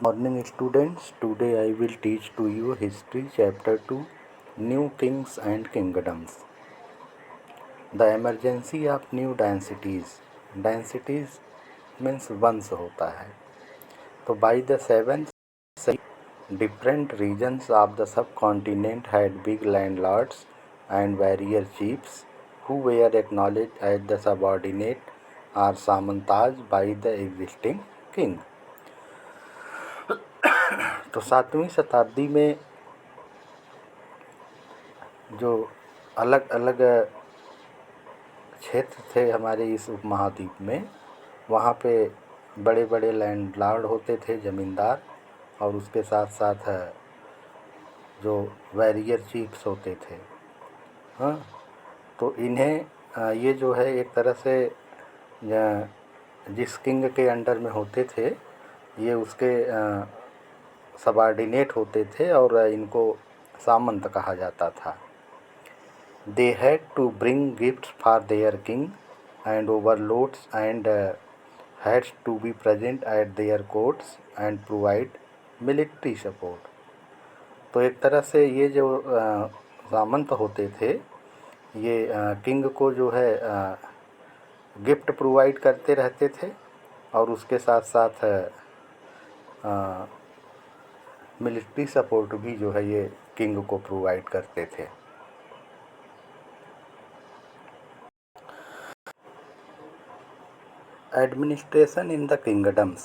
Morning students, today I will teach to you history chapter 2, New Kings and Kingdoms. The emergency of new densities. Densities means वंश होता है. तो by the 7th century, different regions of the subcontinent had big landlords and warrior chiefs who were acknowledged as the subordinate or samantaj by the existing king. तो 7वीं शताब्दी में जो अलग अलग क्षेत्र थे हमारे इस उपमहाद्वीप में, वहाँ पे बड़े बड़े लैंडलॉर्ड होते थे, ज़मींदार, और उसके साथ साथ जो वॉरियर चीफ्स होते थे. हाँ, तो इन्हें ये जो है एक तरह से जिस किंग के अंडर में होते थे, ये उसके सबॉर्डिनेट होते थे और इनको सामंत कहा जाता था. They had to bring gifts for their king and overlords and had to be present at their courts and provide military support. तो एक तरह से ये जो सामंत होते थे, ये किंग को जो है गिफ्ट प्रोवाइड करते रहते थे और उसके साथ साथ मिलिट्री सपोर्ट भी जो है ये किंग को प्रोवाइड करते थे. Administration in the kingdoms.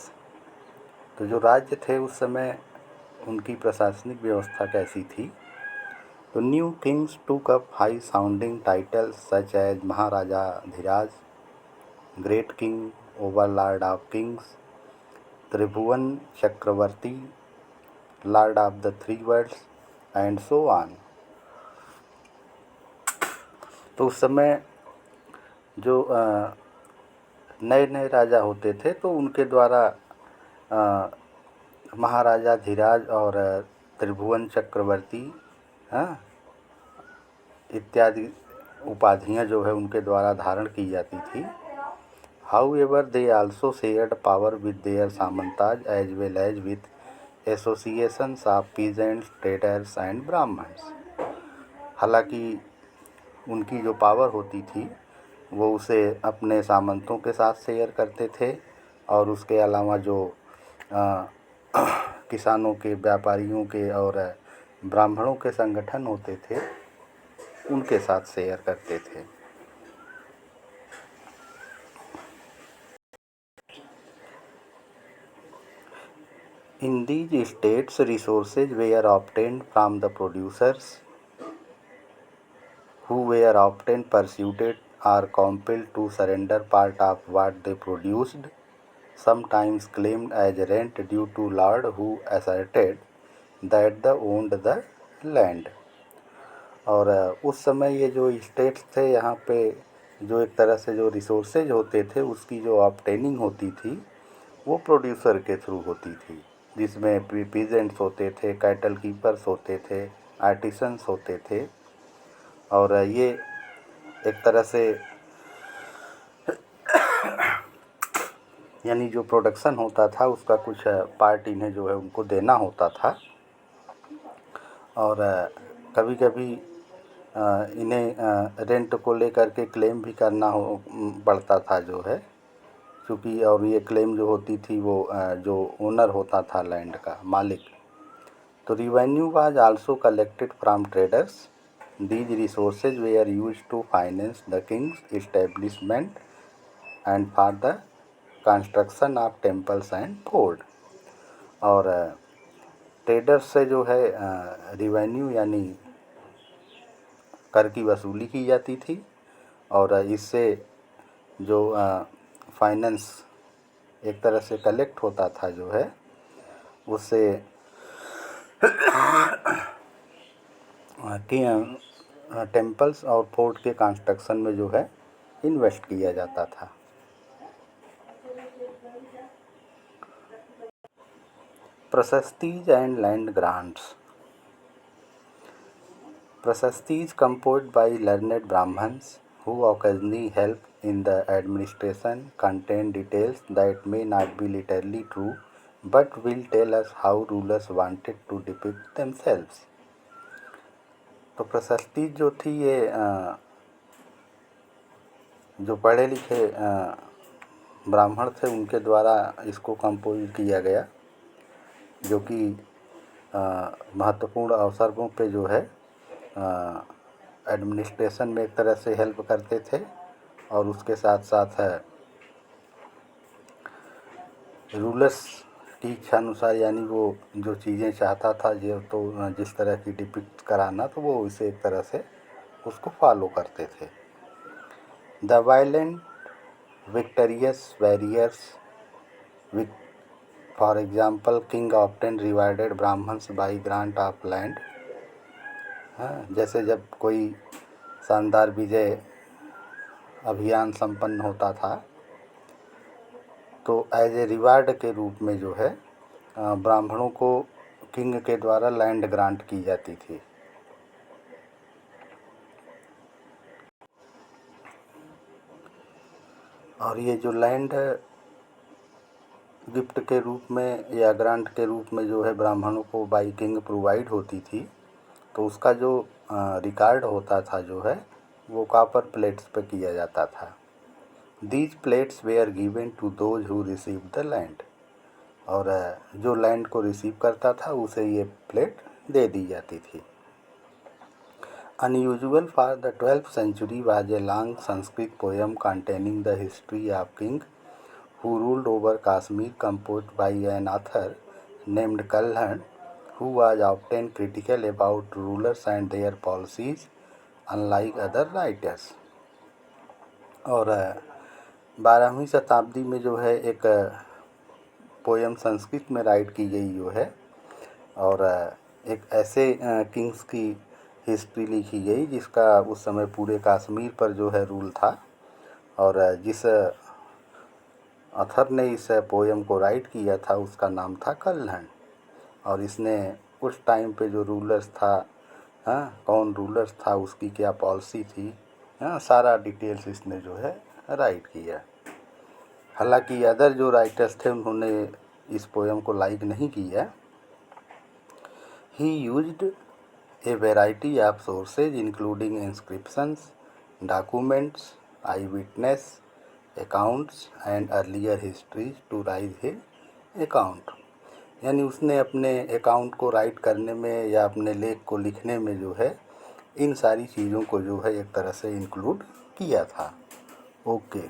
तो जो राज्य थे उस समय उनकी प्रशासनिक व्यवस्था कैसी थी. तो new kings took up high sounding titles such as Maharaja Dhiraj, great king, overlord of kings, Tribhuvan Chakravarti, lord of the three worlds and so on. तो उस समय जो नए नए राजा होते थे तो उनके द्वारा महाराजा धीराज और त्रिभुवन चक्रवर्ती इत्यादि उपाधियां जो है उनके द्वारा धारण की जाती थी. However they also shared power with their samantas as well as with associations of peasants, traders and Brahmans. हालांकि उनकी जो पावर होती थी वो उसे अपने सामंतों के साथ शेयर करते थे और उसके अलावा जो किसानों के, व्यापारियों के और ब्राह्मणों के संगठन होते थे उनके साथ शेयर करते थे. In these states, resources were obtained from the producers, who were often persuaded or compelled to surrender part of what they produced, sometimes claimed as rent due to lord who asserted that they owned the land. और उस समय ये जो states थे यहाँ पे जो एक तरह से जो रिसोर्सेज होते थे उसकी जो ऑब्टेनिंग होती थी वो प्रोड्यूसर के थ्रू होती थी, जिसमें पीजेंट्स होते थे, कैटल कीपर्स होते थे, आर्टिसंस होते थे. और ये एक तरह से यानी जो प्रोडक्शन होता था उसका कुछ पार्ट इन्हें जो है उनको देना होता था. और कभी कभी इन्हें रेंट को लेकर के क्लेम भी करना पड़ता था जो है, क्योंकि और ये क्लेम जो होती थी वो जो ओनर होता था लैंड का मालिक. तो revenue was also collected from traders. These resources were used to finance the kings establishment and for the construction of temples and fort. और ट्रेडर्स से जो है रिवेन्यू यानी कर की वसूली की जाती थी और इससे जो फाइनेंस एक तरह से कलेक्ट होता था जो है उससे टेम्पल्स और फोर्ट के कंस्ट्रक्शन में जो है इन्वेस्ट किया जाता था. Prashastis and land grants. Prashastis composed by learned Brahmins who occasionally help in the administration contain details that may not be literally true but will tell us how rulers wanted to depict themselves। तो प्रशस्ति जो थी ये जो पढ़े लिखे ब्राह्मण थे उनके द्वारा इसको कंपोज किया गया, जो कि महत्वपूर्ण अवसरों पे जो है एडमिनिस्ट्रेशन में एक तरह से हेल्प करते थे, और उसके साथ साथ रूलर्स की इच्छा अनुसार, यानी वो जो चीज़ें चाहता था जो तो जिस तरह की डिपिक्ट कराना, तो वो इसे एक तरह से उसको फॉलो करते थे। The violent victorious warriors with for example king often rewarded Brahmans by grant of land. हाँ, जैसे जब कोई शानदार विजय अभियान संपन्न होता था तो एज ए रिवार्ड के रूप में जो है ब्राह्मणों को किंग के द्वारा लैंड ग्रांट की जाती थी। और ये जो लैंड गिफ्ट के रूप में या ग्रांट के रूप में जो है ब्राह्मणों को बाई किंग प्रोवाइड होती थी, तो उसका जो रिकॉर्ड होता था जो है वो कॉपर प्लेट्स पे किया जाता था। These plates were given to those who receive the land. और जो लैंड को रिसीव करता था उसे ये प्लेट दे दी जाती थी। Unusual for the 12th century was a long Sanskrit poem containing the history of king who ruled over Kashmir, composed by an author named Kalhan, who was often critical about rulers and their policies, unlike other writers। और 12वीं शताब्दी में जो है एक poem Sanskrit में right की गई जो है, और एक ऐसे किंग्स की हिस्ट्री लिखी गई जिसका उस समय पूरे कश्मीर पर जो है रूल था। और जिस ऑथर ने इस पोयम को राइट किया था उसका नाम था कल्हण। और इसने उस टाइम पे जो रूलर्स था, कौन रूलर्स था, उसकी क्या पॉलिसी थी, सारा डिटेल्स इसने जो है राइट किया। हालांकि अदर जो राइटर्स थे उन्होंने इस पोयम को लाइक नहीं किया। ही used a variety of sources including inscriptions, documents, eyewitness accounts and earlier histories to write his account। यानी उसने अपने अकाउंट को राइट करने में या अपने लेख को लिखने में जो है इन सारी चीज़ों को जो है एक तरह से इंक्लूड किया था। ओके।